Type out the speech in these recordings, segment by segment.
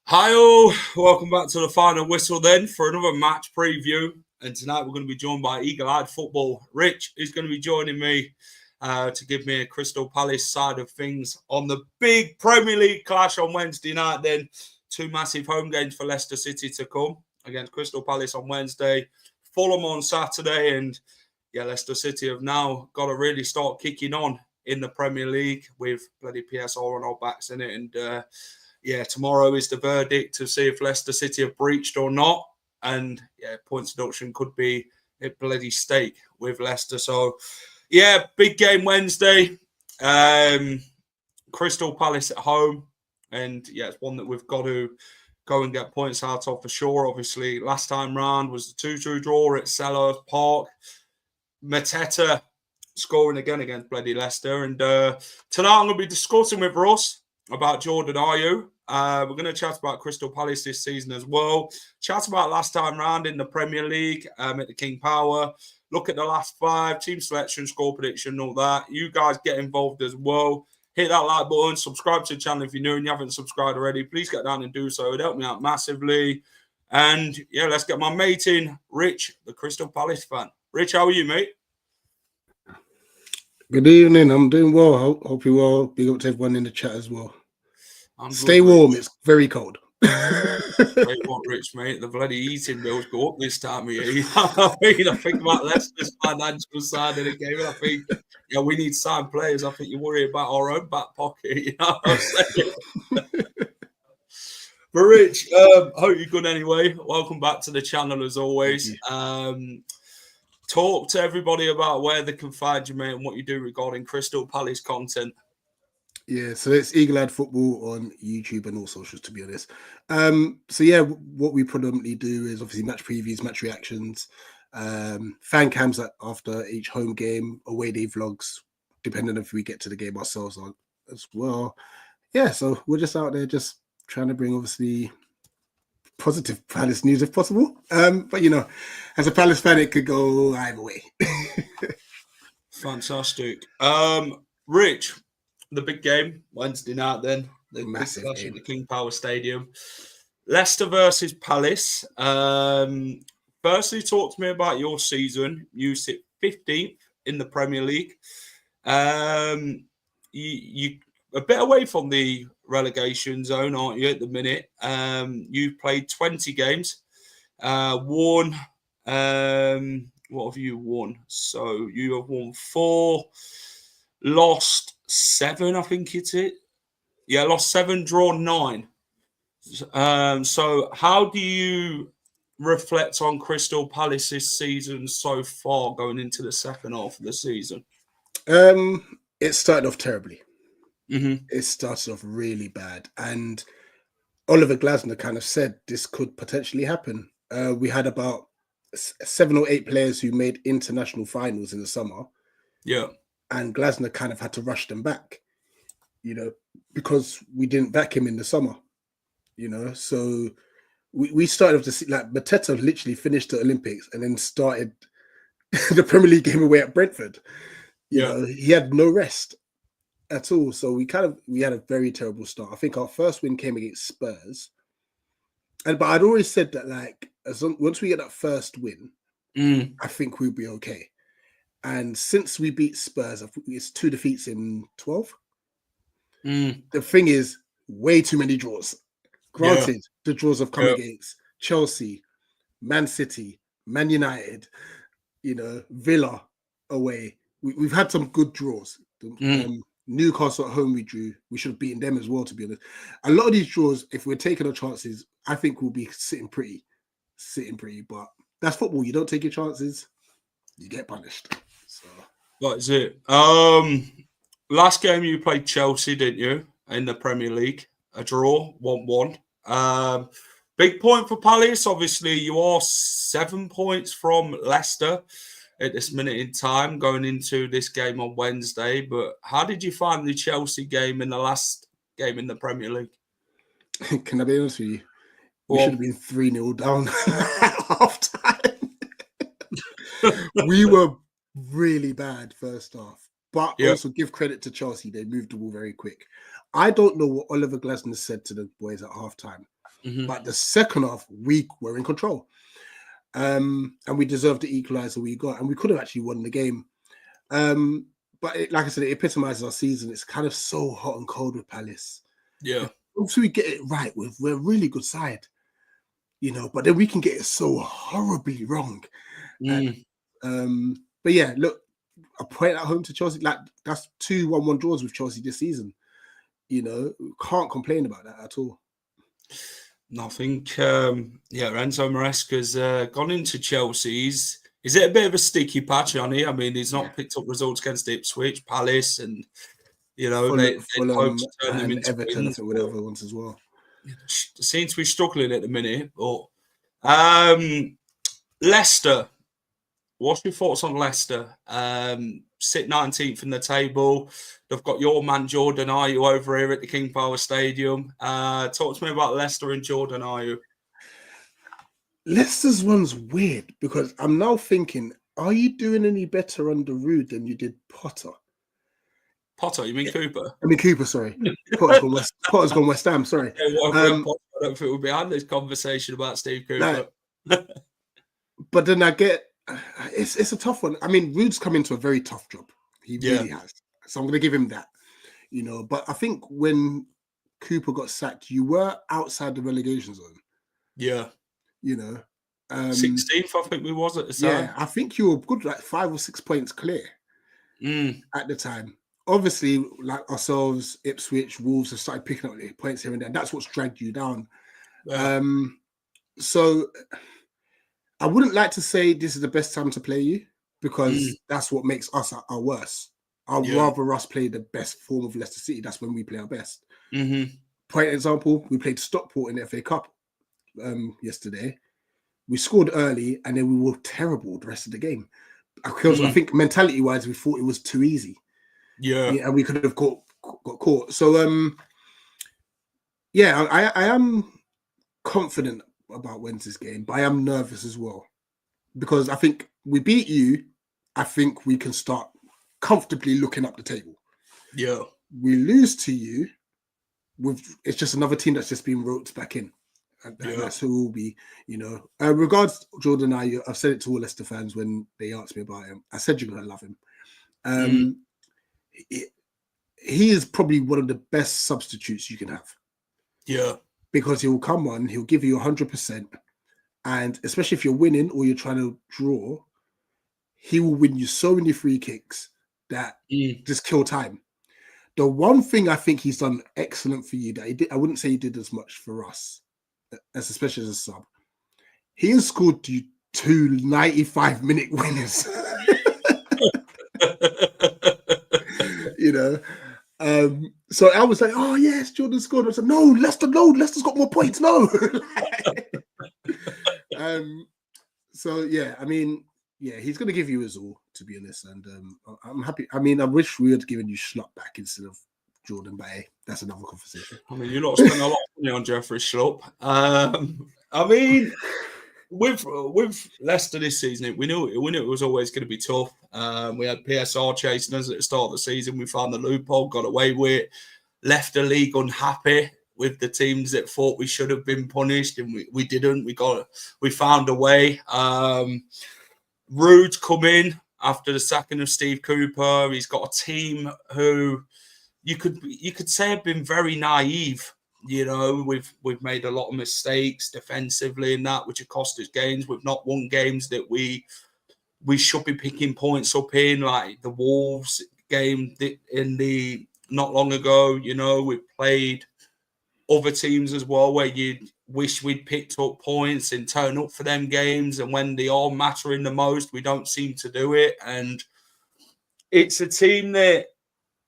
Hi all, welcome back to the final whistle then for another match preview. And tonight we're going to be joined by Eagle-Eyed Football. Rich is going to be joining me to give me a Crystal Palace side of things on the big Premier League clash on Wednesday night. Then two massive home games for Leicester City to come against Crystal Palace on Wednesday, Fulham on Saturday. And yeah, Leicester City have now got to really start kicking on in the Premier League with bloody PSR on our backs in it. And tomorrow is the verdict to see if Leicester City have breached or not. And yeah, points deduction could be a bloody stake with Leicester. So yeah, big game Wednesday. Crystal Palace at home. And yeah, it's one that we've got to go and get points out of for sure. Obviously, last time round was the 2-2 draw at Selhurst Park. Mateta scoring again against bloody Leicester. And tonight I'm going to be discussing with Russ about Jordan Ayew. We're going to chat about Crystal Palace this season as well. Chat about last time round in the Premier League at the King Power. Look at the last five, team selection, score prediction, all that. You guys get involved as well. Hit that like button. Subscribe to the channel if you're new and you haven't subscribed already. Please get down and do so. It'd help me out massively. And yeah, let's get my mate in, Rich, the Crystal Palace fan. Rich, how are you, mate? Good evening. I'm doing well. Hope you're well. Big up to everyone in the chat as well. Stay good, warm. Rich. It's very cold. Wait, what, Rich, mate? The bloody eating bills go up this time of year. I think about Leicester's financial side of the game. And I think, yeah, we need signed players. I think you worry about our own back pocket. You know what I'm saying? But Rich, hope you're good anyway. Welcome back to the channel as always. Talk to everybody about where they can find you, mate, and what you do regarding Crystal Palace content. Yeah, so it's Eagle-Eyed Football on YouTube and all socials, to be honest. What we predominantly do is obviously match previews, match reactions, fan cams after each home game, away day vlogs, depending if we get to the game ourselves as well. Yeah, so we're just out there just trying to bring obviously positive Palace news if possible. But you know, as a Palace fan, it could go either way. Fantastic. Rich, the big game Wednesday night then. The massive game at the King Power Stadium. Leicester versus Palace. Firstly, talk to me about your season. You sit 15th in the Premier League. You a bit away from the relegation zone, aren't you, at the minute? You've played 20 games. Won. What have you won? So you have won 4, lost 7, I think it's it. Yeah, lost 7, drawn 9. So how do you reflect on Crystal Palace's season so far going into the second half of the season? It started off terribly. Mm-hmm. It started off really bad. And Oliver Glasner kind of said this could potentially happen. We had about 7 or 8 players who made international finals in the summer. Yeah. And Glasner kind of had to rush them back, you know, because we didn't back him in the summer, you know. So we started off to see, like, Mateta literally finished the Olympics and then started the Premier League game away at Brentford. You know, he had no rest at all. So we had a very terrible start. I think our first win came against Spurs. But I'd always said that, like, once we get that first win, I think we'll be okay. And since we beat Spurs, I think it's 2 defeats in 12. The thing is, way too many draws. Granted, the draws have come against Chelsea, Man City, Man United, you know, Villa away. We've had some good draws. Newcastle at home we drew. We should have beaten them as well, to be honest. A lot of these draws, if we're taking our chances, I think we'll be sitting pretty. But that's football. You don't take your chances, you get punished. So That's it. Last game you played Chelsea, didn't you, in the Premier League? A draw, 1-1. Big point for Palace. Obviously, you are 7 points from Leicester at this minute in time going into this game on Wednesday. But how did you find the Chelsea game in the last game in the Premier League? Can I be honest with you? We Well, should have been 3-0 down at half time. We were really bad first half. But also give credit to Chelsea. They moved the ball very quick. I don't know what Oliver Glasner said to the boys at half time. But the second half, we were in control. And we deserved the equaliser we got. And we could have actually won the game. But like I said, it epitomizes our season. It's kind of so hot and cold with Palace. Yeah. Once we get it right, we're a really good side. You know, but then we can get it so horribly wrong. And, but yeah, look, a point at home to Chelsea, like that's 2 1-1 draws with Chelsea this season. You know, can't complain about that at all. I think, Enzo Maresca's gone into Chelsea. Is it a bit of a sticky patch on here? I mean, he's not picked up results against Ipswich, Palace, and you know they hope to turn them into Everton, wins, I think, with other ones as well. Seems to be struggling at the minute. But Leicester, what's your thoughts on Leicester? Sit 19th in the table. They've got your man Jordan Ayew over here at the King Power Stadium. Talk to me about Leicester and Jordan Ayew. Leicester's one's weird because I'm now thinking, are you doing any better under Rude than you did Potter? Potter, you mean Cooper? I mean Cooper, sorry. Potter's gone West Ham, sorry. I don't think we'll be having this conversation about Steve Cooper. But then I get, it's a tough one. I mean, Rude's come into a very tough job. He really has. So I'm going to give him that. You know, but I think when Cooper got sacked, you were outside the relegation zone. Yeah. You know. 16th, I think we was at the time. Yeah, I think you were good, like 5 or 6 points clear at the time. Obviously, like ourselves, Ipswich, Wolves have started picking up points here and there. That's what's dragged you down. Yeah. So I wouldn't like to say this is the best time to play you because that's what makes us our worst. I'd rather us play the best form of Leicester City. That's when we play our best. Point example, we played Stockport in the FA Cup yesterday. We scored early and then we were terrible the rest of the game. Because I think mentality-wise, we thought it was too easy. Yeah, and we could have got caught. So, I am confident about Wednesday's game, but I am nervous as well because I think we beat you. I think we can start comfortably looking up the table. Yeah, we lose to you. It's just another team that's just been roped back in. And that's who will be, you know. Regards Jordan Ayew, I've said it to all Leicester fans when they asked me about him. I said you're going to love him. He is probably one of the best substitutes you can have. Yeah. Because he will come on, he'll give you 100%. And especially if you're winning or you're trying to draw, he will win you so many free kicks that just kill time. The one thing I think he's done excellent for you that he did, I wouldn't say he did as much for us, especially as a sub. He has scored you 2 95-minute winners. You know, so I was like, "Oh yes, Jordan scored." I said, "No, Leicester's got more points." No. So yeah, I mean, yeah, he's going to give you his all, to be honest, and I'm happy. I mean, I wish we had given you Schlupp back instead of Jordan, but hey, that's another conversation. I mean, you're not spending a lot of money on Jeffrey Schlupp. I mean, with Leicester this season, we knew it was always going to be tough. We had PSR chasing us at the start of the season. We found the loophole, got away with it, left the league unhappy with the teams that thought we should have been punished, and we didn't. We found a way. Rude's come in after the sacking of Steve Cooper. He's got a team who you could say have been very naive. You know, we've made a lot of mistakes defensively in that, which have cost us games. We've not won games that we should be picking points up in, like the Wolves game in the not long ago. You know, we've played other teams as well where you'd wish we'd picked up points and turn up for them games, and when they all mattering the most, we don't seem to do it. And it's a team that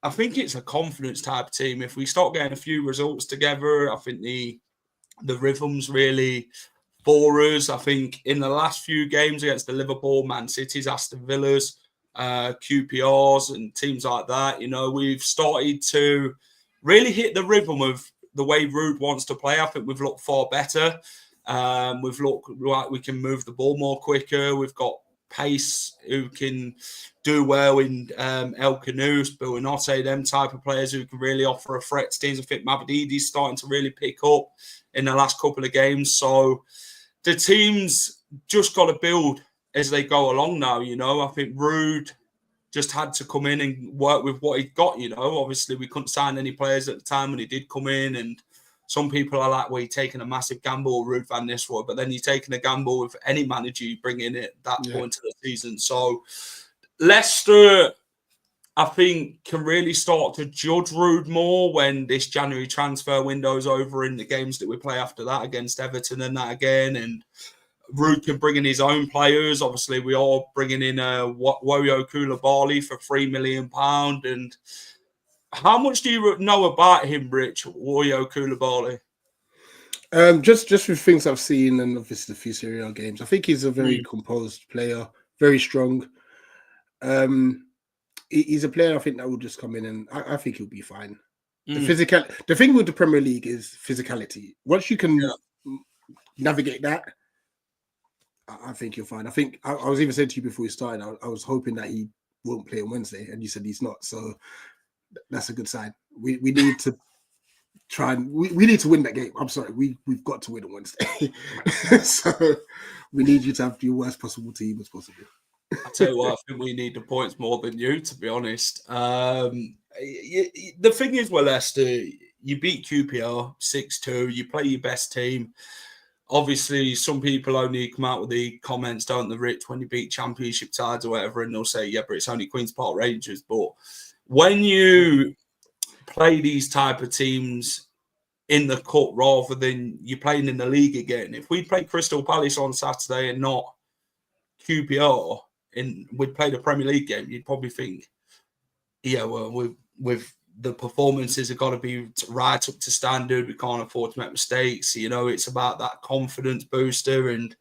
I think it's a confidence type team. If we start getting a few results together, I think the rhythm's really for us. I think in the last few games against the Liverpool, Man City's, Aston Villas, QPRs and teams like that, we've started to really hit the rhythm of the way Ruud wants to play. I think we've looked far better. We've looked like we can move the ball more quicker. We've got pace who can do well in El Canoes, Buonanotte, them type of players who can really offer a threat to teams. I think Mavridi's starting to really pick up in the last couple of games. So the team's just got to build as they go along now. I think Ruud just had to come in and work with what he'd got. Obviously we couldn't sign any players at the time when he did come in, and some people are like, well, you're taking a massive gamble, Ruud van Nistelrooy, but then you're taking a gamble with any manager you bring in at that point of the season. So Leicester, I think, can really start to judge Ruud more when this January transfer window is over in the games that we play after that against Everton and that again. And Ruud can bring in his own players. Obviously, we are bringing in Woyo Koulibaly for £3 million. And how much do you know about him, Rich, Woyo Koulibaly? Just with things I've seen and obviously the few Serie A games, I think he's a very composed player, very strong. He's a player I think that will just come in and I think he'll be fine. The thing with the Premier League is physicality. Once you can navigate that, I think you're fine. I think I was even saying to you before we started, I was hoping that he won't play on Wednesday, and you said he's not. So that's a good sign. We need to try and we need to win that game. I'm sorry, we've got to win on Wednesday. So we need you to have your worst possible team as possible. I tell you what, I think we need the points more than you, to be honest. The thing is, well, Leicester, you beat QPR 6-2. You play your best team. Obviously, some people only come out with the comments, don't they, Rich, when you beat championship sides or whatever, and they'll say, yeah, but it's only Queen's Park Rangers. But when you play these type of teams in the cup rather than you playing in the league again, if we play Crystal Palace on Saturday and not QPR, and we'd play the Premier League game, you'd probably think, yeah, well, with the performances have got to be right up to standard. We can't afford to make mistakes. It's about that confidence booster. And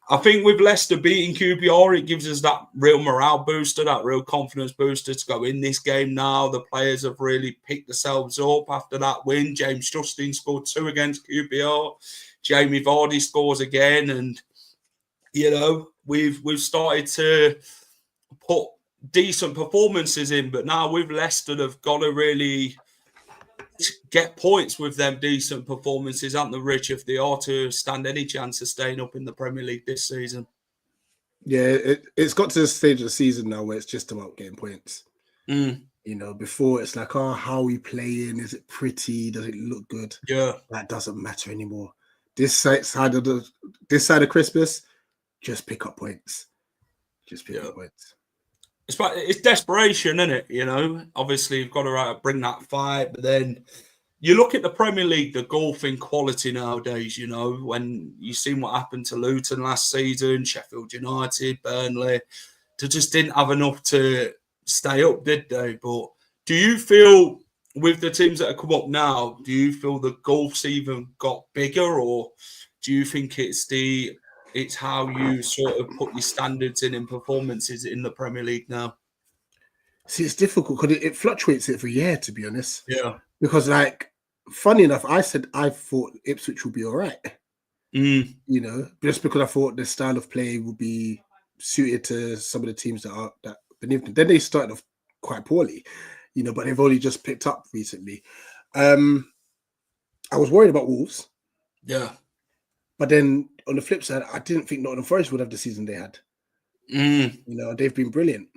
I think with Leicester beating QPR, it gives us that real morale booster, that real confidence booster to go in this game now. The players have really picked themselves up after that win. James Justin scored 2 against QPR. Jamie Vardy scores again. And, we've started to put decent performances in, but now with Leicester, they've got to really get points with them decent performances, aren't they, Rich, if they are to stand any chance of staying up in the Premier League this season? Yeah, it's got to the stage of the season now where it's just about getting points. Before it's like, how are we playing? Is it pretty? Does it look good? Yeah, that doesn't matter anymore. This side of Christmas, just pick up points. Just pick up points. It's desperation, isn't it? Obviously, you've got to bring that fight. But then you look at the Premier League, the golfing quality nowadays, when you seen what happened to Luton last season, Sheffield United, Burnley, they just didn't have enough to stay up, did they? But do you feel with the teams that have come up now, do you feel the gulf's even got bigger, or do you think it's how you sort of put your standards in performances in the Premier League now? See, it's difficult because it fluctuates every year, to be honest. Yeah. Because, funny enough, I said I thought Ipswich would be all right. Just because I thought the style of play would be suited to some of the teams that beneath them. Then they started off quite poorly, but they've only just picked up recently. I was worried about Wolves. Yeah. But then on the flip side, I didn't think Nottingham Forest would have the season they had. They've been brilliant.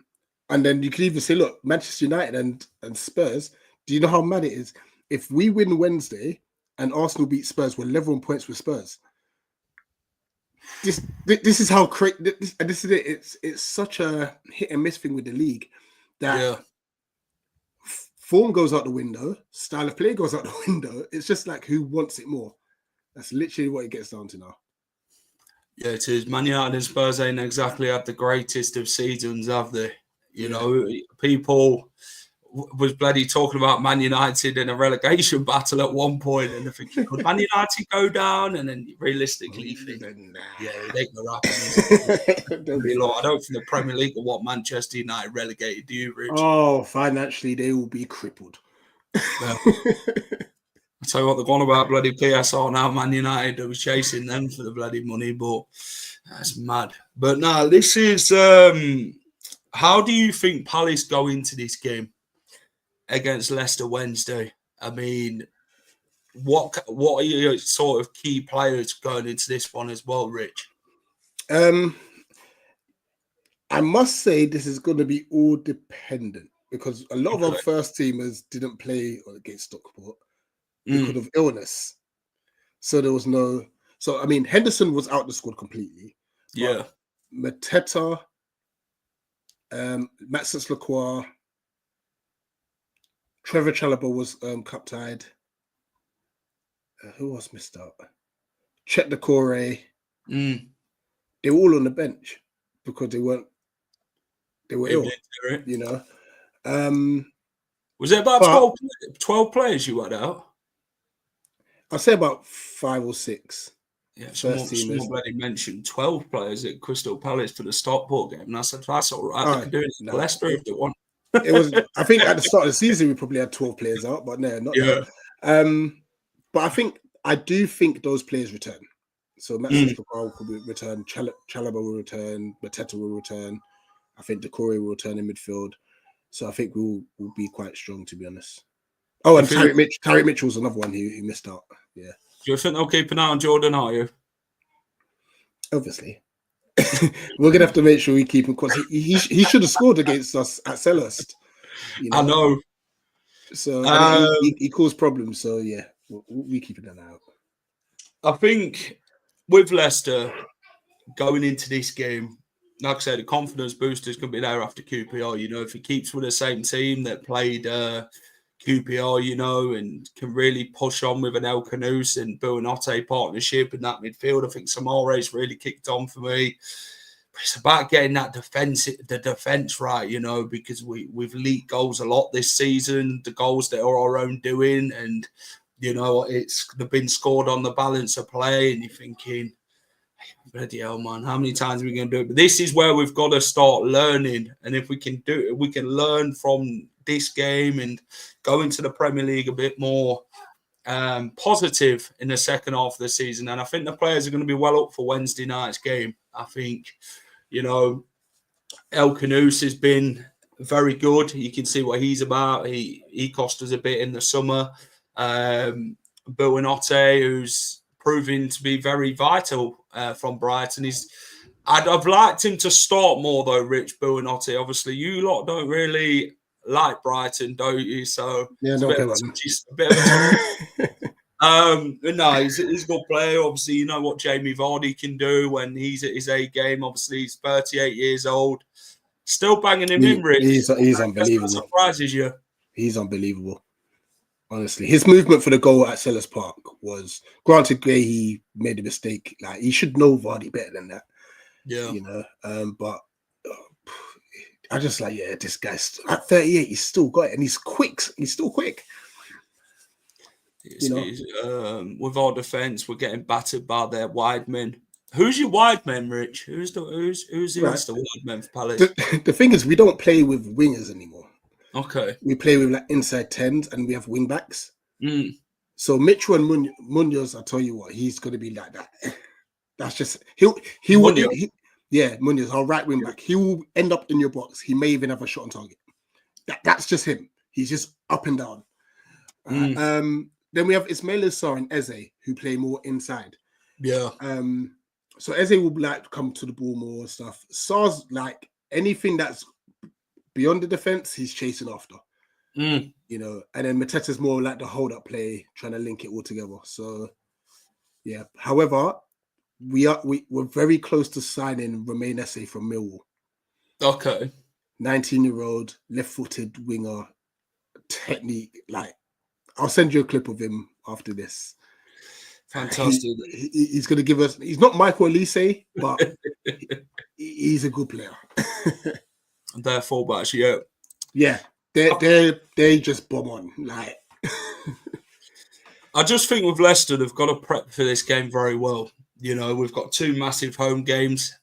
And then you could even say, look, Manchester United and Spurs, do you know how mad it is? If we win Wednesday and Arsenal beat Spurs, we're level on points with Spurs. This is how crazy, and this is it. It's such a hit and miss thing with the league that form goes out the window, style of play goes out the window. It's just like who wants it more. That's literally what it gets down to now. Yeah, it is. Man United and Spurs ain't exactly had the greatest of seasons, have they? People was bloody talking about Man United in a relegation battle at one point, and I think, could Man United go down? And then realistically, you think, yeah, it ain't gonna happen. I don't think the Premier League will want Manchester United relegated. Do you, Rich? Oh, financially, they will be crippled. Yeah. I tell you what, they're going about bloody PSR now. Man United, they was chasing them for the bloody money, but that's mad. But no, this is. How do you think Palace go into this game against Leicester Wednesday? I mean, what are your sort of key players going into this one as well, Rich? I must say this is going to be all dependent because a lot of our first teamers didn't play against Stockport because of illness. So there was no. So I mean, Henderson was out the squad completely. Yeah, Mateta, Maxence Lacroix, Trevor Chalobah was cup-tied. Who else missed out? Chet Decore. They were all on the bench because they were ill. You know. Was it about 12 players you had out? I'd say about 5 or 6. Yeah, someone bloody mentioned 12 players at Crystal Palace for the Stockport game, and I said that's all right. They can do it in Leicester if they want. It was. I think at the start of the season we probably had 12 players out, but no, not now. But I do think those players return. So Maxence Lacroix will return, Chalobah will return, Mateta will return. I think Decore will return in midfield. So I think we'll be quite strong, to be honest. Oh, and Tyrick Mitchell's another one who missed out. Yeah. Do you think they'll keep an eye on Jordan, are you? Obviously. We're going to have to make sure we keep him because he should have scored against us at Selhurst. You know? I know. So he caused problems. So, yeah, we'll keep an eye out. I think with Leicester going into this game, like I said, the confidence booster is going to be there after QPR. You know, if he keeps with the same team that played QPR, you know, and can really push on with an El Canouse and Buonanotte partnership in that midfield. I think Samare's really kicked on for me. But it's about getting that the defense right, you know, because we've leaked goals a lot this season, the goals that are our own doing, and you know, they've been scored on the balance of play, and you're thinking, bloody hell, man, how many times are we going to do it? But this is where we've got to start learning, and if we can do it, we can learn from this game and go into the Premier League a bit more positive in the second half of the season. And I think the players are going to be well up for Wednesday night's game. I think, you know, El Canouse has been very good. You can see what he's about. He cost us a bit in the summer. Buonanotte, who's proving to be very vital from Brighton. I'd have liked him to start more though, Rich. Buonanotte. Obviously, you lot don't really like Brighton, don't you? So yeah, no, a bit of a no, he's a good player. Obviously, you know what Jamie Vardy can do when he's at his A game. Obviously, he's 38 years old, still banging him in, Rich. He's unbelievable. That surprises you. He's unbelievable. Honestly, his movement for the goal at Selhurst Park was, granted, he made a mistake. Like, he should know Vardy better than that. Yeah, you know. But I just like, yeah, this guy's at 38. He's still got it, and he's quick. He's still quick. With our defense, we're getting battered by their wide men. Who's your wide men, Rich? Who's the wide men for Palace? The thing is, we don't play with wingers anymore. Okay. We play with like inside 10s and we have wing backs. So Mitchell and Munoz, I'll tell you what, he's going to be like that. That's just, Munoz, our right wing back. He will end up in your box. He may even have a shot on target. That's just him. He's just up and down. Then we have Ismail Sarr and Eze, who play more inside. Yeah. So Eze will like come to the ball more and stuff. Sarr's like anything that's beyond the defense, he's chasing after. You know, and then Mateta's more like the hold-up play, trying to link it all together. So, yeah. However, we're very close to signing Romain Esse from Millwall. Okay. 19-year-old, left-footed winger, technique. Like, I'll send you a clip of him after this. Fantastic. He's going to give us. He's not Michael Elise, but he's a good player. Their fullbacks, yeah. Yeah. they just bomb on. Like, I just think with Leicester, they've got to prep for this game very well. You know, we've got 2 massive home games.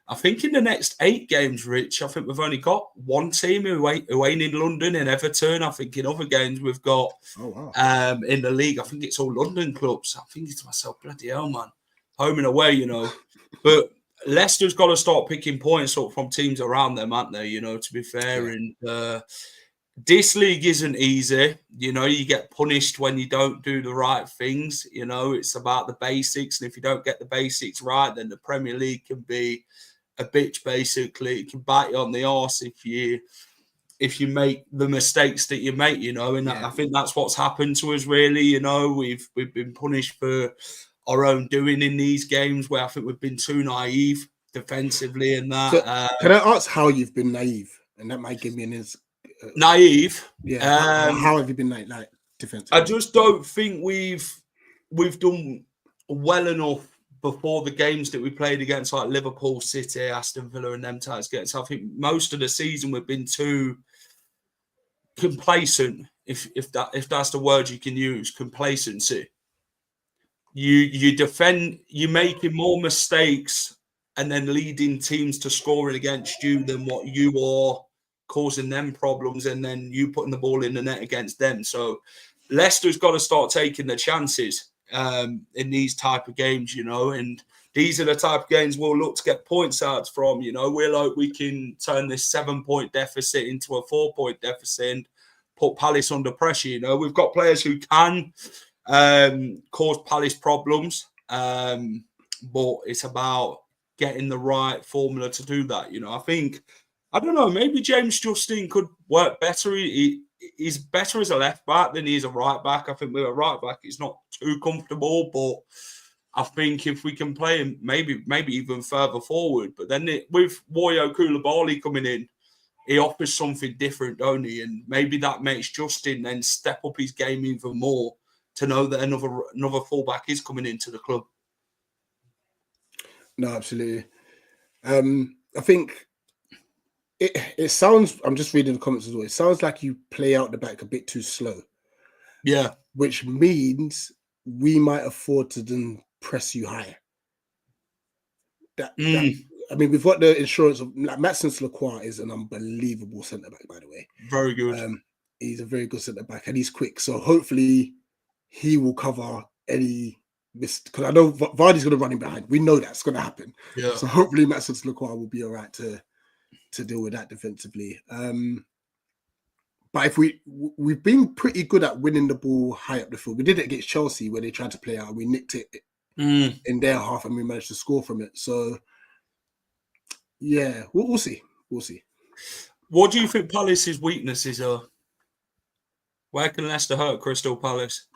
I think in the next 8 games, Rich, I think we've only got 1 team who ain't in London, in Everton. I think in other games we've got in the league, I think it's all London clubs. I'm thinking to myself, bloody hell, man. Home and away, you know. But Leicester's got to start picking points up from teams around them, aren't they? You know, to be fair. Yeah. And this league isn't easy. You know, you get punished when you don't do the right things. You know, it's about the basics. And if you don't get the basics right, then the Premier League can be a bitch, basically. It can bite you on the arse if you make the mistakes that you make, you know. And I think that's what's happened to us, really. You know, we've been punished for our own doing in these games, where I think we've been too naive defensively and that. So, can I ask how you've been naive? And that might give me an naive. Yeah. How have you been like defensively? I just don't think we've done well enough before the games that we played against, like Liverpool, City, Aston Villa, and them types of games. I think most of the season we've been too complacent, if that's the word you can use, complacency. You defend, you're making more mistakes and then leading teams to scoring against you than what you are causing them problems, and then you putting the ball in the net against them. So Leicester's got to start taking the chances in these type of games, you know, and these are the type of games we'll look to get points out from. You know, we're like, we can turn this 7-point deficit into a 4-point deficit and put Palace under pressure. You know, we've got players who can cause Palace problems, but it's about getting the right formula to do that. You know, I don't know, maybe James Justin could work better. He's better as a left back than he is a right back. I think with a right back, he's not too comfortable, but I think if we can play him maybe even further forward, but then with Woyo Koulibaly coming in, he offers something different, don't he? And maybe that makes Justin then step up his game even more to know that another fullback is coming into the club. No, absolutely. I think it sounds, I'm just reading the comments as well, it sounds like you play out the back a bit too slow. Yeah. Which means we might afford to then press you higher. I mean, we've got the insurance of like Maxence Lacroix is an unbelievable centre back, by the way. Very good. He's a very good centre back and he's quick. So hopefully he will cover any miss, because I know Vardy's going to run in behind. We know that's going to happen. Yeah. So hopefully Maxence Lacroix will be all right to deal with that defensively. But if we've been pretty good at winning the ball high up the field. We did it against Chelsea where they tried to play out. We nicked it in their half and we managed to score from it. So yeah, we'll see. We'll see. What do you think Palace's weaknesses are? Where can Leicester hurt Crystal Palace?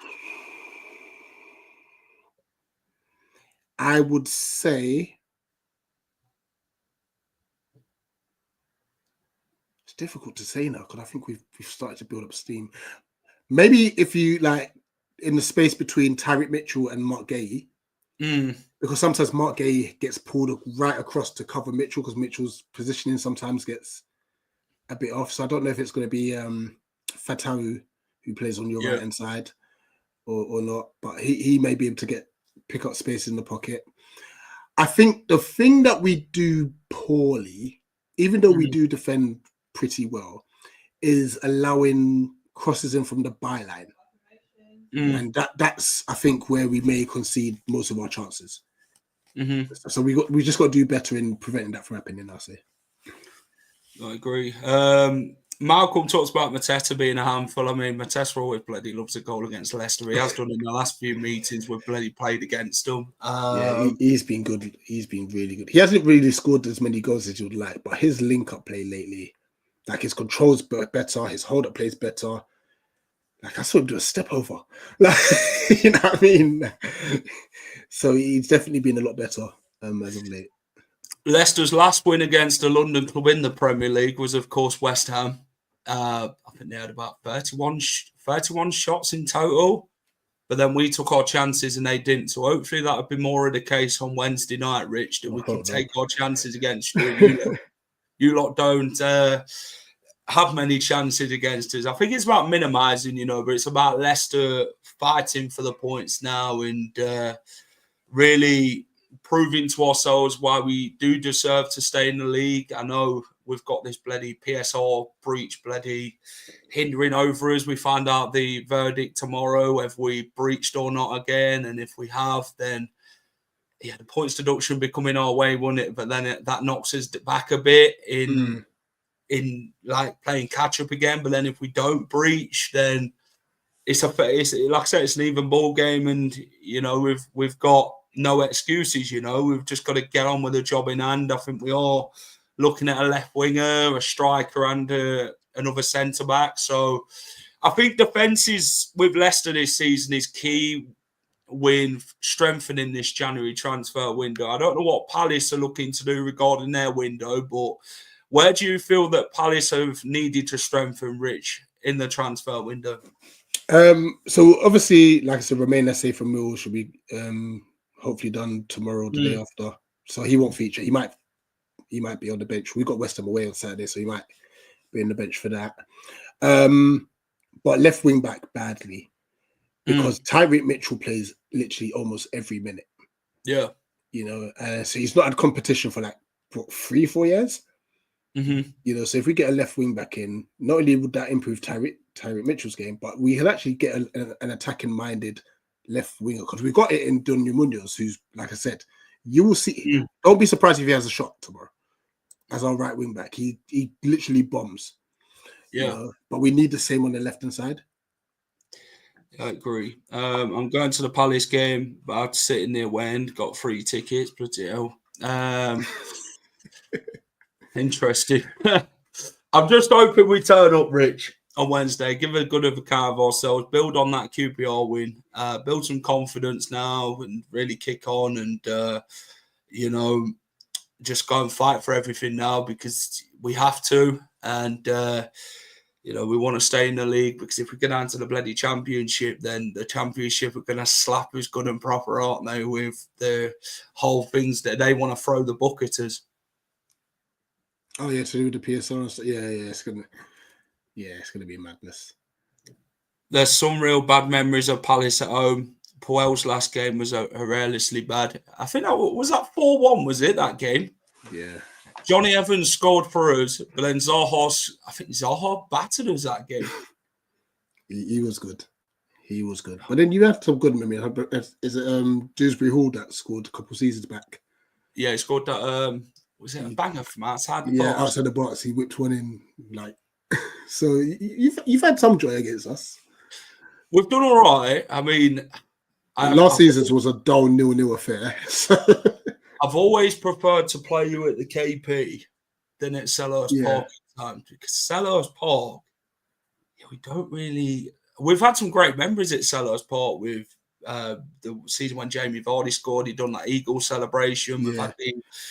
I would say it's difficult to say now because I think we've started to build up steam. Maybe if you like in the space between Tyrick Mitchell and Mark Guéhi, because sometimes Mark Guéhi gets pulled right across to cover Mitchell because Mitchell's positioning sometimes gets a bit off. So I don't know if it's going to be Fatawu who plays on your right hand side or not, but he may be able to pick up space in the pocket. I think the thing that we do poorly, even though we do defend pretty well, is allowing crosses in from the byline. And that's I think where we may concede most of our chances. So we just got to do better in preventing that from happening, I'll say. I agree. Malcolm talks about Mateta being a handful. I mean, Mateta always bloody loves a goal against Leicester. He has done in the last few meetings we've bloody played against them. He's been good. He's been really good. He hasn't really scored as many goals as you'd like, but his link-up play lately, like his control's better, his hold-up play's better. Like I saw him do a step over. Like, you know what I mean? So he's definitely been a lot better as of late. Leicester's last win against a London club in the Premier League was, of course, West Ham. I think they had about 31 shots in total, but then we took our chances and they didn't. So hopefully that would be more of the case on Wednesday night, Rich, that we can take our chances against you. You lot don't. have many chances against us. I think it's about minimising, but it's about Leicester fighting for the points now and really proving to ourselves why we do deserve to stay in the league. I know we've got this bloody PSR breach bloody hindering over us. We find out the verdict tomorrow, whether we breached or not again. And if we have, then the points deduction be coming our way, wouldn't it? But then that knocks us back a bit in like playing catch up again. But then if we don't breach, then it's like I said, it's an even ball game, and we've got no excuses. We've just got to get on with the job in hand. I think we are looking at a left winger, a striker, and another centre back. So I think defences with Leicester this season is key with strengthening this January transfer window. I don't know what Palace are looking to do regarding their window, but where do you feel that Palace have needed to strengthen, Rich, in the transfer window? So obviously, like I said, Romain Esse from Mill should be hopefully done tomorrow or the day after. So he won't feature. He might be on the bench. We got West Ham away on Saturday, so he might be on the bench for that. But left wing back badly because Tyreek Mitchell plays literally almost every minute. Yeah, so he's not had competition for like 3-4 years. So if we get a left wing back in, not only would that improve Tyreek Mitchell's game, but we can actually get an attacking minded left winger because we got it in Dunya Munoz, who's, like I said, you will see. Don't be surprised if he has a shot tomorrow as our right wing back. He literally bombs. Yeah, but we need the same on the left hand side. I agree. I'm going to the Palace game, but I had to sit in the away end. Got 3 tickets. Bloody hell. Interesting. I'm just hoping we turn up, Rich, on Wednesday. Give a good of a car of ourselves. Build on that QPR win. Build some confidence now and really kick on and, just go and fight for everything now because we have to. And, we want to stay in the league because if we get down to the bloody championship, then the championship are going to slap us good and proper, aren't they, with the whole things that they want to throw the book at us. Oh yeah, to do with the PSR. Yeah, it's gonna be madness. There's some real bad memories of Palace at home. Puel's last game was hilariously bad. I think was 4-1, was it, that game? Yeah. Johnny Evans scored for us, but then Zaha battered us that game. He was good. He was good. But then you have some good memories. Is it Dewsbury Hall that scored a couple of seasons back? Yeah, he scored that. Was it a banger from outside the box? Yeah, outside the box. He whipped one in. So you've had some joy against us. We've done all right. I mean, last season's was a dull 0-0 affair. So. I've always preferred to play you at the KP than at Selhurst Park at times because Selhurst Park, we don't really. We've had some great memories at Selhurst Park with the season when Jamie Vardy scored. He'd done that Eagle celebration. Yeah.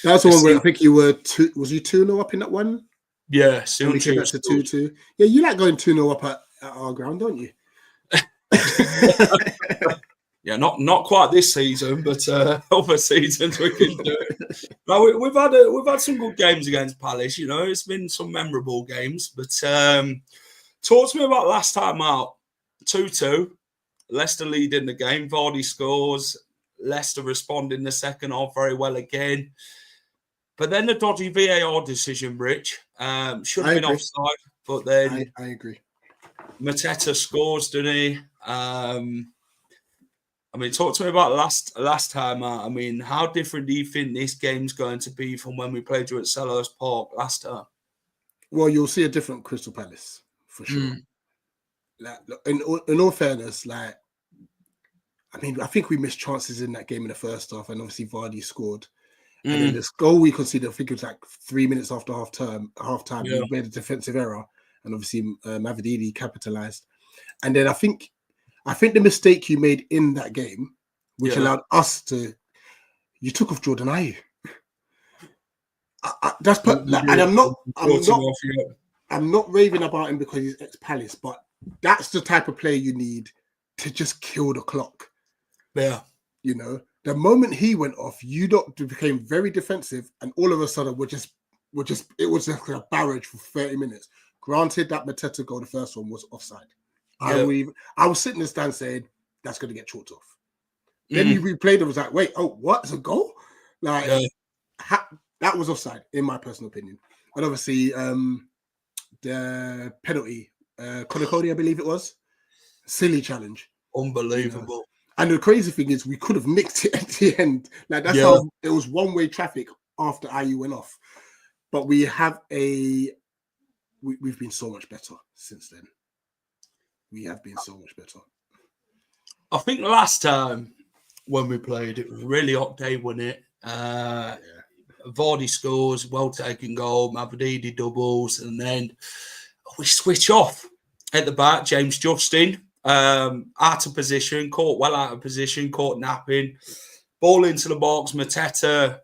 That's the one where I think you were was you 2-0 up in that one? Yeah, soon we came back to 2-2. Yeah, you like going 2-0 up at our ground, don't you? Yeah, not quite this season, but other seasons we can do it. No, we've had some good games against Palace. It's been some memorable games. But talk to me about last time out. 2-2, Leicester leading the game. Vardy scores. Leicester respond in the second half very well again. But then the dodgy VAR decision, Rich, should have been offside. But then I agree. Mateta scores, doesn't he? Talk to me about last time out. How different do you think this game's going to be from when we played you at Selhurst Park last time? Well, you'll see a different Crystal Palace for sure. In all fairness, I think we missed chances in that game in the first half, and obviously Vardy scored. And then this goal we conceded, I think it was 3 minutes after half time. We made a defensive error, and obviously Mavididi capitalised. And then I think the mistake you made in that game, which allowed us to, you took off Jordan Ayew. I'm not raving about him because he's ex-Palace, but that's the type of player you need to just kill the clock. Yeah, the moment he went off, you became very defensive, and all of a sudden it was just like a barrage for 30 minutes. Granted, that Mateta goal, the first one, was offside. Yeah. I was sitting in the stand saying, that's going to get chalked off. Then you replayed it, was like, wait, oh, what? It's a goal? Like, that was offside, in my personal opinion. And obviously, the penalty, Conor Cody, I believe it was, silly challenge. Unbelievable. You know? And the crazy thing is, we could have nicked it at the end. Like, that's how it was one-way traffic after IU went off. But we have we've been so much better since then. We have been so much better. I think the last time when we played, it was a really hot day, wasn't it? Vardy scores, well taken goal, Mavadidi doubles, and then we switch off at the back. James Justin, out of position, caught well out of position, caught napping, ball into the box. Mateta,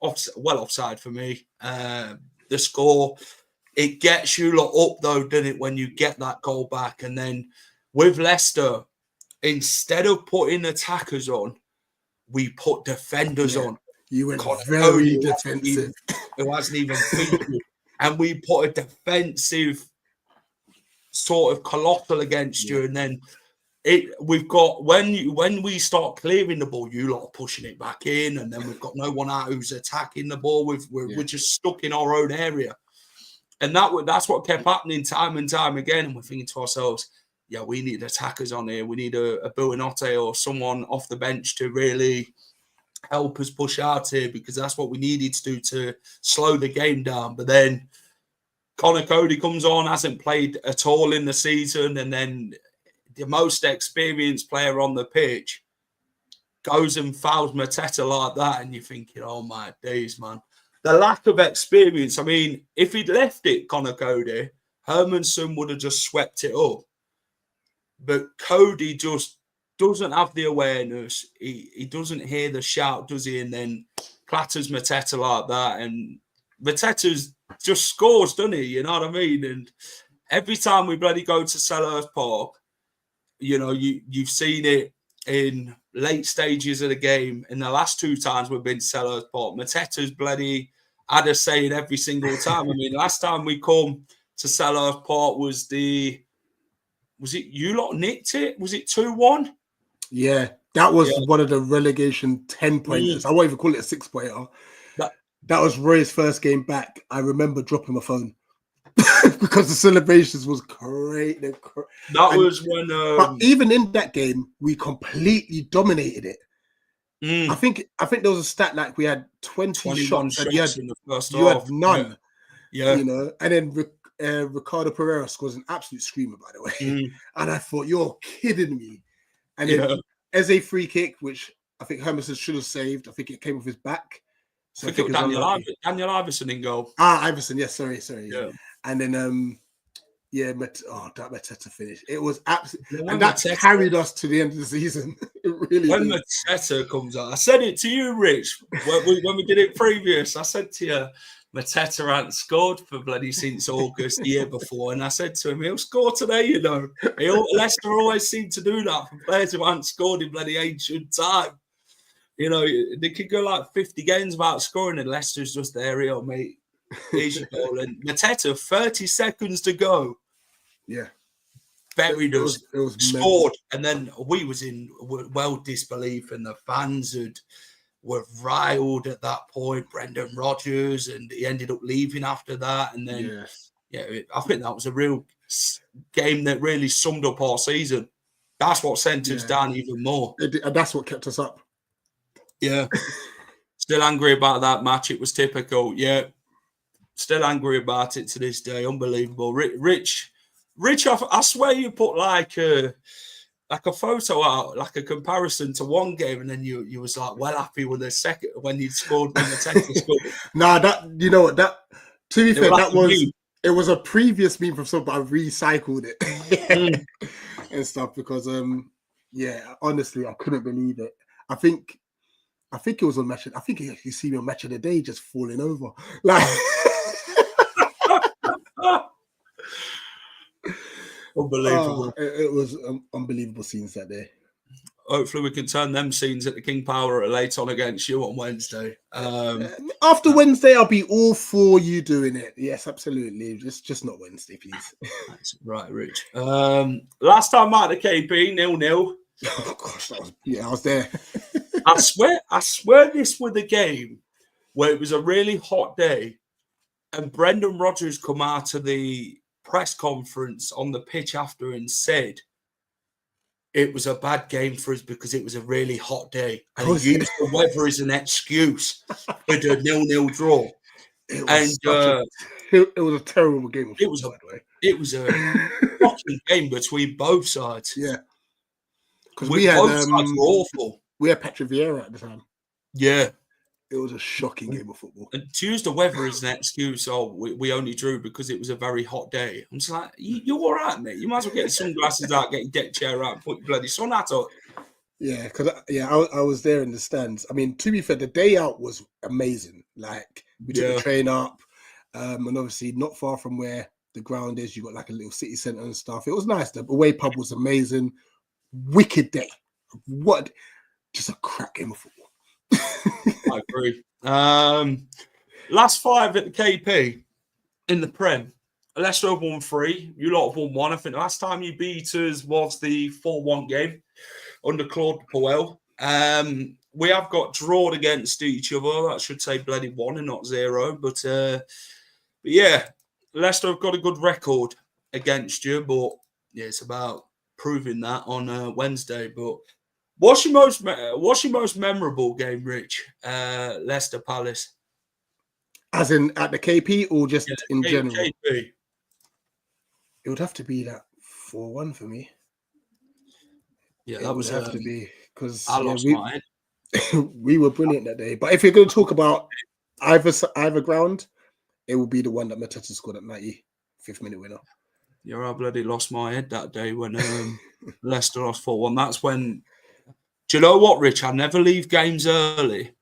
offside for me. The score, it gets you lot up though, doesn't it, when you get that goal back? And then with Leicester, instead of putting attackers on, we put defenders on. You went very defensive. It wasn't even thinking. And we put a defensive sort of colossal against you. And then we've got, when we start clearing the ball, you lot are pushing it back in. And then we've got no one out who's attacking the ball. We're just stuck in our own area. And that's what kept happening time and time again. And we're thinking to ourselves, yeah, we need attackers on here. We need a Buonanotte or someone off the bench to really help us push out here, because that's what we needed to do to slow the game down. But then Conor Cody comes on, hasn't played at all in the season, and then the most experienced player on the pitch goes and fouls Mateta like that, and you're thinking, oh my days, man. The lack of experience. I mean, if he'd left it, Conor Cody, Hermanson would have just swept it up. But Cody just doesn't have the awareness. He doesn't hear the shout, does he? And then clatters Mateta like that. And Mateta's just scores, doesn't he? You know what I mean? And every time we bloody go to Selhurst Park, you know, you've seen it in late stages of the game. In the last two times we've been to Selhurst Park, Mateta's bloody had a saying every single time. I mean, last time we come to Selhurst Park was it you lot nicked it? Was it 2-1? Yeah, that was one of the relegation 10-pointers. I won't even call it a 6-pointer. That was Roy's first game back. I remember dropping my phone because the celebrations was great. Was when. But even in that game, we completely dominated it. I think there was a stat like we had 20 shots and you had none. Yeah. You know, and then Ricardo Pereira scores an absolute screamer, by the way. And I thought, you're kidding me. And then Eze free kick, which I think Hermanson should have saved. I think it came with his back. So I think it was Daniel Iverson in goal. Iverson, yes, sorry. Yeah. And then that Mateta finish. It was absolutely, and that carried us to the end of the season. It really when did. Mateta comes out, I said it to you, Rich, when we did it previous. I said to you, Mateta hadn't scored for bloody since August the year before, and I said to him, he'll score today, you know. Leicester always seem to do that for players who hadn't scored in bloody ancient time. You know, they could go like 50 games without scoring, and Leicester's just there, here, mate. Here's your goal. And Mateta, 30 seconds to go. Yeah. Buried us, scored, and then we was in well disbelief, and the fans were riled at that point. Brendan Rodgers, and he ended up leaving after that. And then, I think that was a real game that really summed up our season. That's what sent us down even more. And that's what kept us up. Yeah. Still angry about that match. It was typical. Yeah. Still angry about it to this day. Unbelievable. Rich, I swear you put like a photo out, like a comparison to one game, and then you was like well happy with the second when you scored when the Texas scored. Nah, that, you know what, that, to be fair, it was a previous meme from someone, but I recycled it and stuff because honestly, I couldn't believe it. I think it was on match. I think you see me on Match of the Day just falling over. Like unbelievable. It was unbelievable scenes that day. hopefully we can turn them scenes at the King Power at late on against you on Wednesday. After Wednesday, I'll be all for you doing it. Yes, absolutely. Just not Wednesday, please. That's right, Rich. Last time out at the KP, 0-0. Oh gosh, I was there. I swear this was the game where it was a really hot day and Brendan Rodgers come out of the press conference on the pitch after and said it was a bad game for us because it was a really hot day. And he used the weather as an excuse for the 0-0 draw. It was a terrible game of football, by the way. It was a shocking game between both sides. Yeah. Because both sides were awful. We had Patrick Vieira at the time. Yeah. It was a shocking game of football. And to use the weather as an excuse, we only drew because it was a very hot day. I'm just like, you're all right, mate. You might as well get your sunglasses out, get your deck chair out, and put your bloody sun hat on. Yeah, because I was there in the stands. I mean, to be fair, the day out was amazing. Like, we took the train up, and obviously not far from where the ground is, you got like a little city centre and stuff. It was nice. The away pub was amazing. Wicked day. What? Just a crack game of football. I agree. Last 5 at the KP in the Prem. Leicester have won 3. You lot have won 1. I think the last time you beat us was the 4-1 game under Claude Puel. We have got drawn against each other. That should say bloody 1 and not 0. But yeah, Leicester have got a good record against you. But yeah, it's about proving that on Wednesday. But what's your most memorable game, Rich? Leicester Palace. As in at the KP or just in general? KP. It would have to be that 4-1 for me. Yeah, that would have to be because I lost my head. We were brilliant that day. But if you're going to talk about either ground, it will be the one that Mateta scored at 95th minute winner. Yeah, I bloody lost my head that day when Leicester lost 4-1. That's when. Do you know what, Rich? I never leave games early,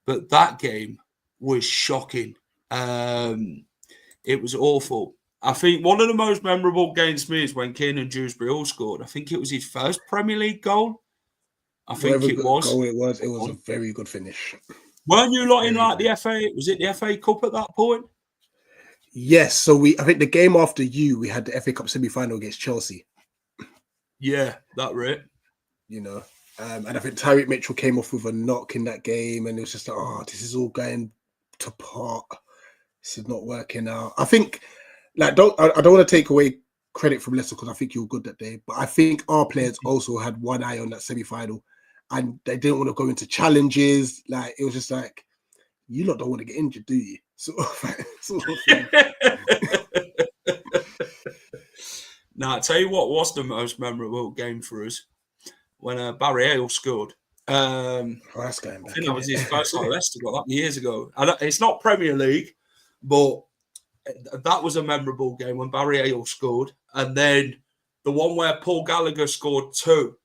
but that game was shocking. It was awful. I think one of the most memorable games for me is when Kiernan Dewsbury all scored. I think it was his first Premier League goal. I think it was. It was a very good finish. Weren't you lot in like the FA? Was it the FA Cup at that point? Yes. So I think the game after we had the FA Cup semi-final against Chelsea. Yeah, that right. You know. And I think Tyreek Mitchell came off with a knock in that game, and it was just like, this is all going to pot. This is not working out. I think, I don't want to take away credit from Leicester because I think you were good that day, but I think our players also had one eye on that semi-final, and they didn't want to go into challenges. Like, it was just like, you lot don't want to get injured, do you? Sort of thing. Now, I tell you what was the most memorable game for us. When Barry Hale scored. That's going back. I think that was his first at Leicester, got that years ago. And it's not Premier League, but that was a memorable game when Barry Hale scored. And then the one where Paul Gallagher scored 2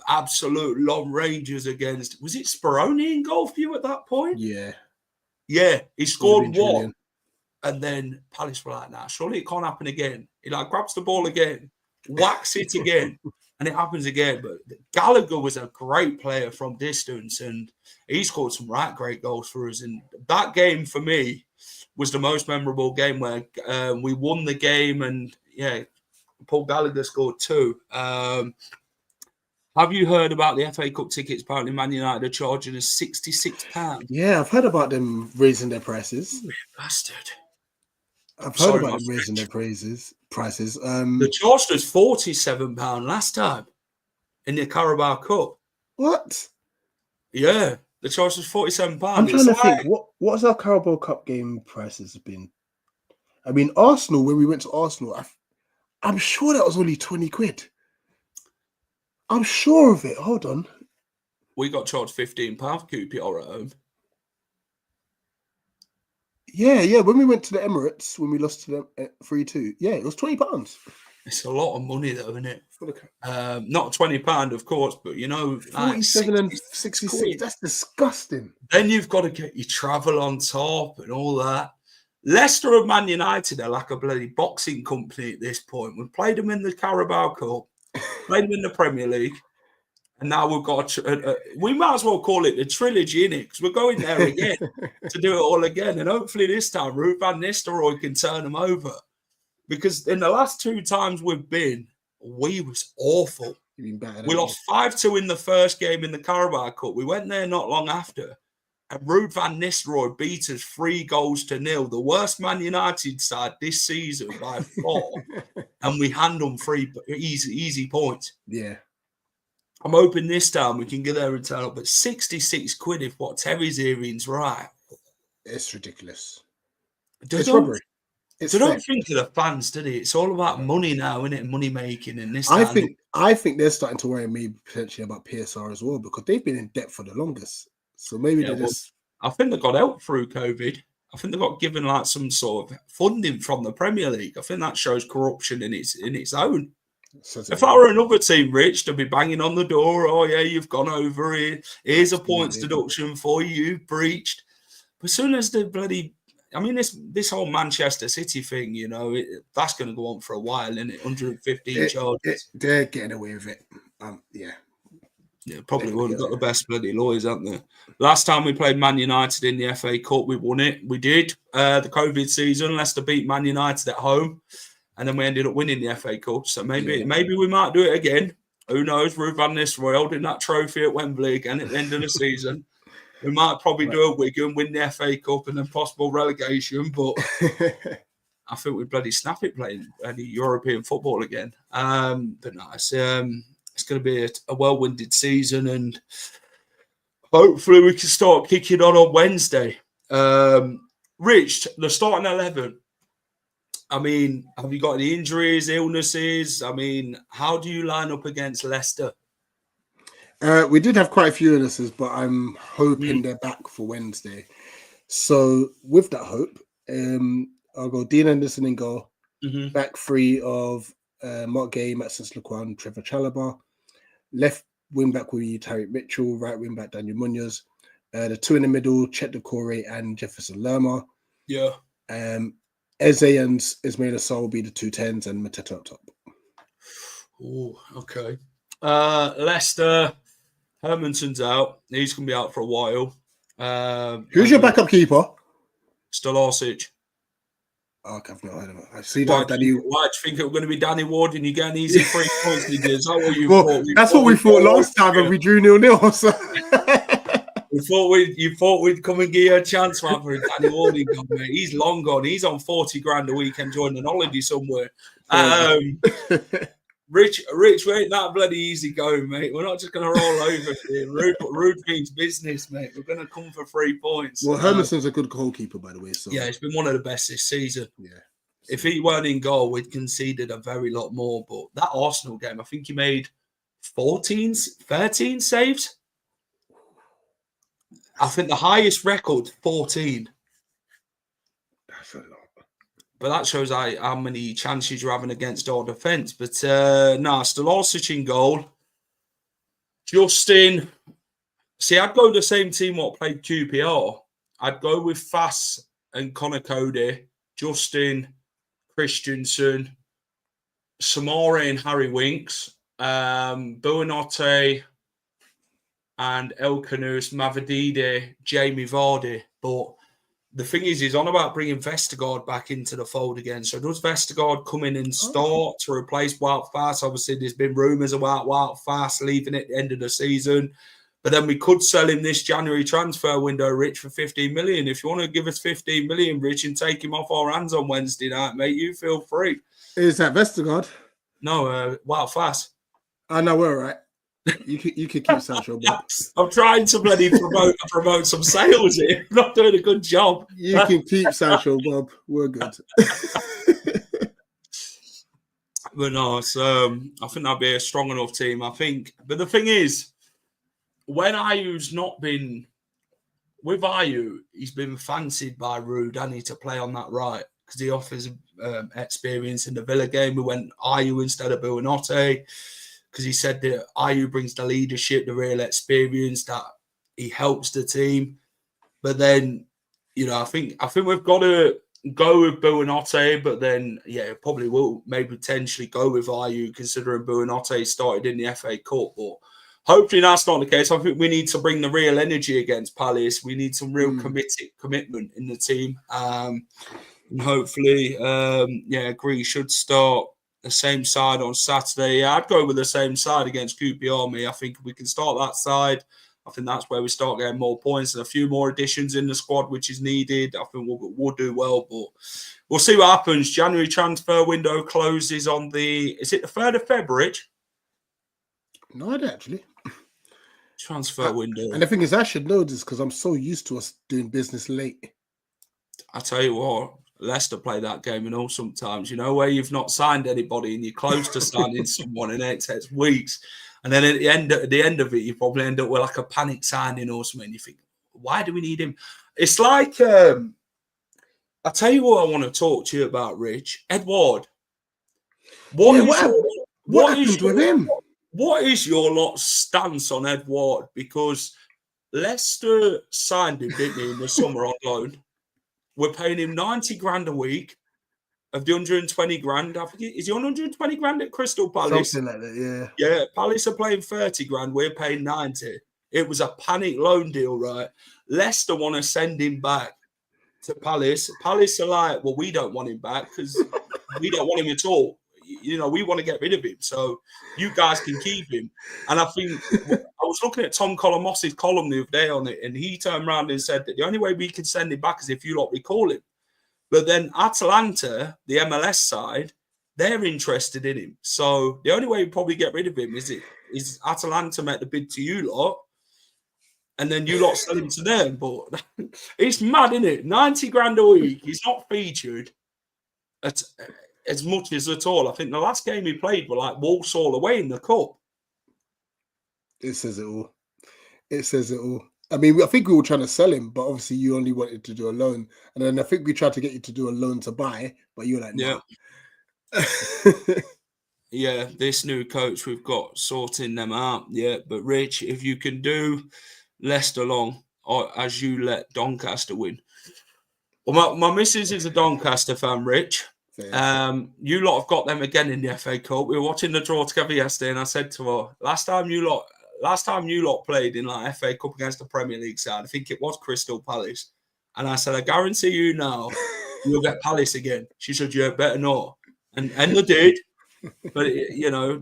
absolute long ranges against, was it Speroni in goal for you at that point? Yeah. Yeah, he scored 1. And then Palace were like, nah, surely it can't happen again. He grabs the ball again, whacks it again. And it happens again. But Gallagher was a great player from distance, and he scored some great goals for us. And that game, for me, was the most memorable game where we won the game, and, yeah, Paul Gallagher scored 2. Have you heard about the FA Cup tickets? Apparently, Man United are charging us £66. Yeah, I've heard about them raising their prices. You bastard. I've heard about them raising their prices. The charged us £47 last time in the Carabao Cup. What? Yeah, the charged us £47. I'm trying to think. What has our Carabao Cup game prices been? I mean, Arsenal, when we went to Arsenal, I'm sure that was only 20 quid. I'm sure of it. Hold on. We got charged £15 for QPR at home. Yeah. When we went to the Emirates, when we lost to them at 3-2, yeah, it was £20. It's a lot of money, though, isn't it? Not £20, of course, but 47 and 66. That's disgusting. Then you've got to get your travel on top and all that. Leicester and Man United are like a bloody boxing company at this point. We played them in the Carabao Cup, played them in the Premier League, And now we've got we might as well call it a trilogy, innit? Because we're going there again to do it all again. And hopefully this time, Ruud van Nistelrooy can turn them over. Because in the last 2 times we've been, we was awful. We lost 5-2 in the first game in the Carabao Cup. We went there not long after. And Ruud van Nistelrooy beat us 3-0. The worst Man United side this season by 4. And we hand them 3 easy points. Yeah. I'm hoping this time we can get there and turn up. But 66 quid if what Terry's hearing's right. It's ridiculous. It's robbery. They don't think of the fans, do they? It's all about money now, isn't it? Money making and this. I think they're starting to worry maybe potentially about PSR as well because they've been in debt for the longest. So maybe I think they got help through COVID. I think they got given like some sort of funding from the Premier League. I think that shows corruption in its own. If I were another team, Rich, they'd be banging on the door. Oh yeah, you've gone over here. Here's a points deduction for you. Breached. But as soon as the bloody, I mean, this whole Manchester City thing, you know, that's going to go on for a while, isn't it? 115 charges. They're getting away with it. Yeah, probably would have got the best bloody lawyers, haven't they? Last time we played Man United in the FA Cup, we won it. We did. The COVID season, Leicester beat Man United at home, and then we ended up winning the FA Cup. So maybe we might do it again. Who knows? Ruud van Nistelrooy holding that trophy at Wembley again at the end of the season. We might probably do a Wigan, win the FA Cup, and then possible relegation. But I think we'd bloody snap it playing any European football again. But no, it's going to be a well-winded season, and hopefully we can start kicking on Wednesday. Rich, the starting 11. I mean, have you got any injuries, illnesses? I mean, how do you line up against Leicester? We did have quite a few illnesses, but I'm hoping they're back for Wednesday. So with that hope, I'll go Dean Anderson in goal. Back 3 of Mark Gay, Maxence Lequan, Trevor Chalobah. Left wing back will be Tariq Mitchell. Right wing back Daniel Munoz. The 2 in the middle, Chet Decore and Jefferson Lerma. Yeah. Eze and Ismail Assar will be the 2 10s and Mateta up top. Oh, okay. Leicester, Hermanson's out. He's going to be out for a while. Who's your backup keeper? Stolasic. Okay, I've not heard of it. I see Why that. do you think it was going to be Danny Ward and you get an easy 3 points? Is that what you thought? That's what we thought last time, and we drew 0-0. So. You thought we'd come and give you a chance, man, for Danny Ward. Mate. He's long gone. He's on 40 grand a week enjoying an holiday somewhere. Rich, we ain't that bloody easy going, mate. We're not just going to roll over here. Ruud means business, mate. We're going to come for 3 points. Well, Hermanson's a good goalkeeper, by the way. So yeah, he's been one of the best this season. Yeah. If he weren't in goal, we'd conceded a very lot more. But that Arsenal game, I think he made 13 saves. I think the highest record, 14. That's a lot. But that shows how many chances you're having against our defence. But Stolasic in goal. Justin. See, I'd go the same team what played QPR. I'd go with Fass and Connor Cody, Justin, Christensen, Samara and Harry Winks, Buonanotte and Elkanus, Mavadide, Jamie Vardy. But the thing is, he's on about bringing Vestergaard back into the fold again. So does Vestergaard come in and start to replace Wout Fass? Obviously, there's been rumours about Wout Fass leaving at the end of the season. But then we could sell him this January transfer window, Rich, for 15 million. If you want to give us 15 million, Rich, and take him off our hands on Wednesday night, mate, you feel free. Is that Vestergaard? No, Wout Fass. I know, we're all right. You could keep Sancho. I'm trying to bloody promote some sales here. I'm not doing a good job. You can keep Sancho, Bob. We're good. But no, I think that'd be a strong enough team. I think. But the thing is, when Ayu's not been with Ayu, he's been fancied by Ruud, hasn't he, to play on that right because he offers experience in the Villa game. We went Ayu instead of Buonanotte. Because he said that Ayu brings the leadership, the real experience, that he helps the team. But then, you know, I think we've got to go with Buonanotte, but then, yeah, probably will maybe potentially go with Ayu, considering Buonanotte started in the FA Cup. But hopefully that's not the case. I think we need to bring the real energy against Palace. We need some real commitment in the team. And hopefully, Greece should start the same side on Saturday. Yeah, I'd go with the same side against QPR. I think we can start that side. I think that's where we start getting more points and a few more additions in the squad, which is needed. I think we'll do well, but we'll see what happens. January transfer window closes on is it the 3rd of February? No, I don't actually. Transfer window. And the thing is, I should know this because I'm so used to us doing business late. I tell you what, Leicester play that game and all sometimes, where you've not signed anybody and you're close to signing someone and it takes weeks. And then at the end of it, you probably end up with like a panic signing or something. You think, why do we need him? It's like, I tell you what I want to talk to you about, Rich. Edward. What happened with him? What is your lot's stance on Edward? Because Leicester signed him, didn't he, in the summer on loan? We're paying him 90 grand a week of the 120 grand. I think is he on 120 grand at Crystal Palace? Something like that, yeah. Yeah, Palace are playing 30 grand. We're paying 90. It was a panic loan deal, right? Leicester want to send him back to Palace. Palace are like, well, we don't want him back because we don't want him at all. We want to get rid of him. So you guys can keep him. And I think I was looking at Tom Colomoss's column the other day on it, and he turned around and said that the only way we can send him back is if you lot recall him. But then Atalanta, the MLS side, they're interested in him. So the only way we probably get rid of him is Atalanta make the bid to you lot, and then you lot sell him to them. But it's mad, isn't it? 90 grand a week. He's not featured as much as at all. I think the last game he played were like Walsall away in the cup. It says it all. It says it all. I mean, I think we were trying to sell him, but obviously you only wanted to do a loan. And then I think we tried to get you to do a loan to buy, but you're like, no. Yeah, this new coach we've got sorting them out. Yeah, but Rich, if you can do Leicester long, or as you let Doncaster win. Well, my missus is a Doncaster fan, Rich. You lot have got them again in the FA Cup. We were watching the draw together yesterday, and I said to her, last time you lot played in like FA Cup against the Premier League side, I think it was Crystal Palace. And I said, I guarantee you now, you'll get Palace again. She said, yeah, better not. And they did. But,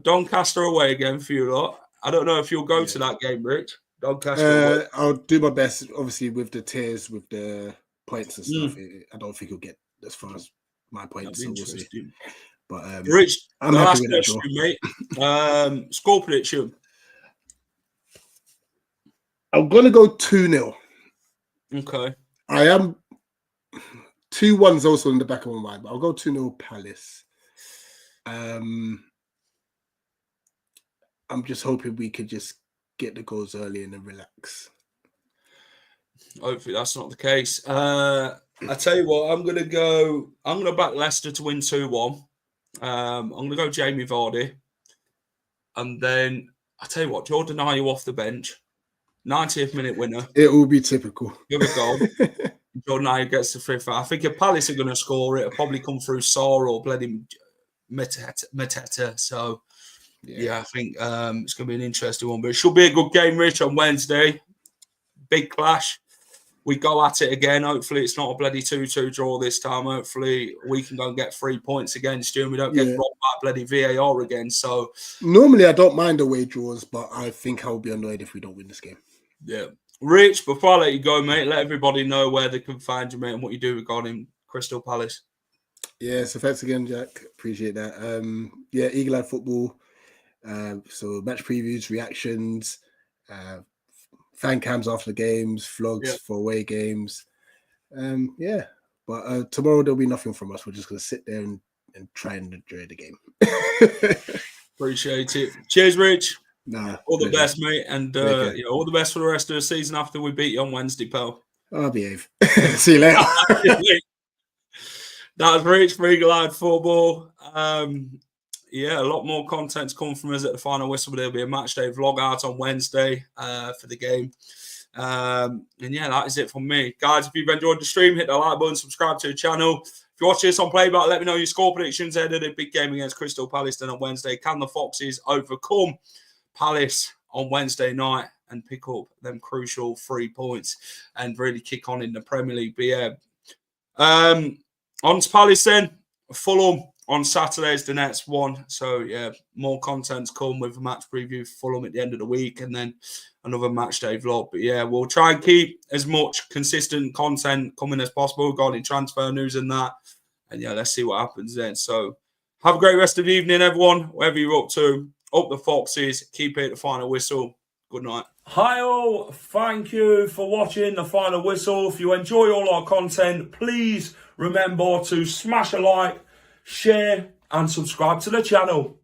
Doncaster away again for you lot. I don't know if you'll go to that game, Rich. Doncaster. I'll do my best, obviously, with the tiers, with the points and stuff. I don't think you'll get as far as my points. So we'll see. But Rich, I'm happy with that draw. Mate. Score prediction. I'm going to go 2-0. Okay. I am 2-1's also in the back of my mind, but I'll go 2-0 Palace. I'm just hoping we could just get the goals early and then relax. Hopefully that's not the case. I tell you what, I'm going to back Leicester to win 2-1. I'm going to go Jamie Vardy. And then, I tell you what, Jordan Ayew off the bench. 90th minute winner. It will be typical. Give a goal. Jordan Ayew gets the fifth. I think if Palace are going to score, it'll probably come through Saar or bloody Mateta. So, yeah, I think it's going to be an interesting one. But it should be a good game, Rich, on Wednesday. Big clash. We go at it again. Hopefully, it's not a bloody 2-2 draw this time. Hopefully, we can go and get 3 points against you and we don't get robbed by bloody VAR again. So, normally, I don't mind away draws, but I think I'll be annoyed if we don't win this game. Yeah. Rich, before I let you go, mate, let everybody know where they can find you, mate, and what you do regarding Crystal Palace. Yeah, so thanks again, Jack. Appreciate that. Eagle Eye Football. So match previews, reactions, fan cams after the games, vlogs for away games. But tomorrow there'll be nothing from us. We're just going to sit there and try and enjoy the game. Appreciate it. Cheers, Rich. All the pleasure. Best, mate. And all the best for the rest of the season after we beat you on Wednesday, pal. I'll behave. See you later. That was Rich for Eagle Eye Football. A lot more content to come from us at the final whistle. There'll be a match day vlog out on Wednesday for the game. That is it from me. Guys, if you've enjoyed the stream, hit the like button, subscribe to the channel. If you watch this on Playback, let me know your score predictions ahead of the big game against Crystal Palace then on Wednesday. Can the Foxes overcome Palace on Wednesday night and pick up them crucial 3 points and really kick on in the Premier League. But yeah, on to Palace then. Fulham on Saturday's the next one. So yeah, more content's come with a match preview for Fulham at the end of the week and then another match day vlog. But yeah, we'll try and keep as much consistent content coming as possible regarding transfer news and that. And yeah, let's see what happens then. So have a great rest of the evening, everyone, wherever you're up to. Up the Foxes, keep it the final whistle. Good night. Hi all, thank you for watching the final whistle. If you enjoy all our content, please remember to smash a like, share and subscribe to the channel.